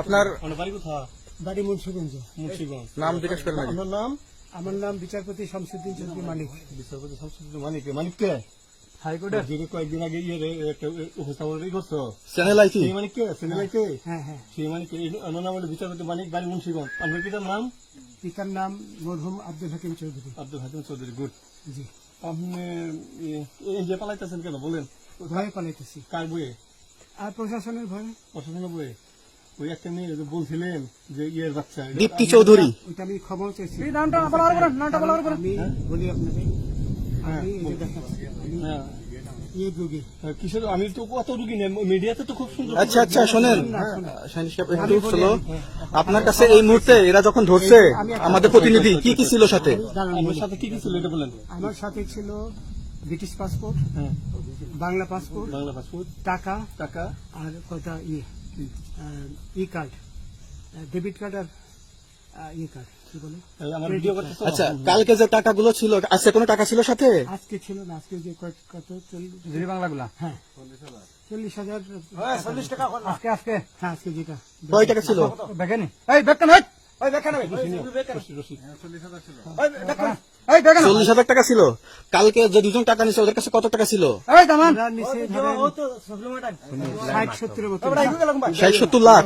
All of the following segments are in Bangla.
আপনার বাড়ি মুন্সিগঞ্জ। নাম জিজ্ঞেস করেন। আমার নাম বিচারপতি শামসুদ্দিন চৌধুরী মানিক। বিচারপতি শামসুদ্দিন মানিক। মানিককে হাইকোর্টের যে কয়েকদিন আগে একটা উপস্থাপন করছো চ্যানেল আইছি সেই মানিককে চ্যানেলাইতে হ্যাঁ হ্যাঁ, সেই মানিককে আমার নাম হলো বিচারপতি মানিক, বাড়ি মুন্সিগঞ্জ। আপনার পিতার নাম? পিতার নাম মরহুম আব্দুল হাকিম চৌধুরী। আব্দুল হাকিম চৌধুরী। গুড। জি। আপনি এই যে পালাইতেছেন কেন বলেন? ভয়ে পালাইতেছি। কার বইয়ে? আর প্রশাসনের ভয়ে। প্রশাসনের বইয়ে? ওই একটা মেয়ে যে বলছিলেন যে ইয়ের বাচ্চা দীপ্তি চৌধুরী, ওইটা আমি খবর চাইছি। নামটা আমি বলি আপনাকে, আমি এই যে দেখাচ্ছি, আমি হ্যাঁ ইয়ে রোগী। কিসের? আমি তো কত রুগী নেই, মিডিয়াতে তো খুব সুন্দর। আচ্ছা আচ্ছা শোনেন শাহিন সাহেব, একটু স্লো। আপনার কাছে এই মুহূর্তে এরা যখন ধরছে আমাদের প্রতিনিধি, কি কি ছিল সাথে? আমার সাথে কি কি ছিল এটা বলেন। আমার সাথে ছিল ব্রিটিশ পাসপোর্ট, হ্যাঁ, বাংলা পাসপোর্ট, বাংলা পাসপোর্ট, টাকা টাকা, আর কয়টা ই কার্ড, ডেবিট কার্ড আর ই কার্ড, কি বলে আমার ভিডিও করতে। আচ্ছা, কালকে যে টাকাগুলো ছিল, আজকে কোনো টাকা ছিল সাথে? আজকে ছিল না, আজকে যে কত 40 বাংলাগুলা। হ্যাঁ 40,000 40 টাকা আজকে আজকে হ্যাঁ আজকে যেটা কয় টাকা ছিল? দেখেনি এই দেখেন ওই দেখেন ওই 40,000 টাকা ছিল। কালকে যে দুজন টাকা নিছে ওদের কাছে কত টাকা ছিল? এই দামান ওরা নিচে ধরেন 60-70 মতো 60-70 লাখ।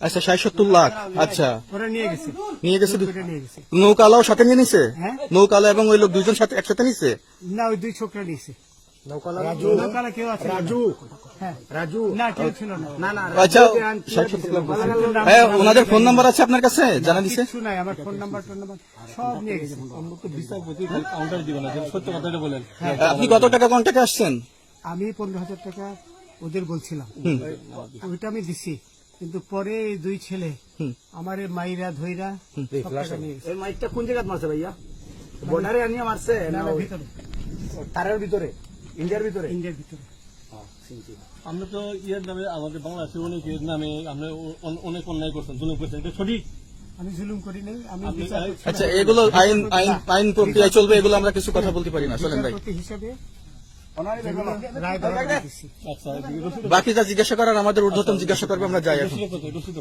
আচ্ছা 60-70 লাখ। আচ্ছা ওরা নিয়ে গেছে, নিয়ে গেছে। ওটা নিয়ে গেছে। নৌকালাও সাথে নিয়ে নিছে? হ্যাঁ। নৌকালা এবং ওই লোক দুজন সাথে একসাথে নিছে? না, ওই দুই ছোকরা নিয়েছে। নৌকালা কেউ আছে? হ্যাঁ রাজু না, কেউ ছিল না। আচ্ছা 60-70 লাখ। হ্যাঁ, ওনাদের ফোন নাম্বার আছে আপনার কাছে? জানা দিছে? কিছু নাই, আমার ফোন নাম্বার সব নিয়ে গেছে। আমরা তো বিচারপতি কাউন্টার দিব না, সত্য কথাটা বলেন। আপনি কত টাকা কন্টাক্টে আসছেন? আমি 15,000 টাকা ওদের বলছিলাম, ওইটা আমি দিছি, কিন্তু পরে এই দুই ছেলে আমার মাইরা ধইরা সব টাকা নিয়ে গেছে। এই মাইকটা কোন জায়গায় মারছে ভাইয়া? বর্ডারে আনিয়ে মারছে না ভিতরে, তারের ভিতরে, ইন্ডিয়ার ভিতরে? ইন্ডিয়ার ভিতরে। আমরা তো ইয়ের নামে, আমাদের বাংলাদেশের অনেকের নামে আমরা অনেক অন্যায় করছেন, জুলুম করছেন, এটা সঠিক? আমি জুলুম করি নাই, আমি আপনি- বিচারপতি আচ্ছা, এগুলো আইন আইন আইন প্রক্রিয়ায় চলবে, এগুলো আমরা কিছু কথা বলতে পারি না। চলেন ভাই, হিসেবে যেগুলো রায় দেওয়া দিচ্ছি। আচ্ছা, রসিদ বাকি যা জিজ্ঞাসা করার আমাদের ঊর্ধ্বতন জিজ্ঞাসা করবে, আমরা যাই এখন। রসিদ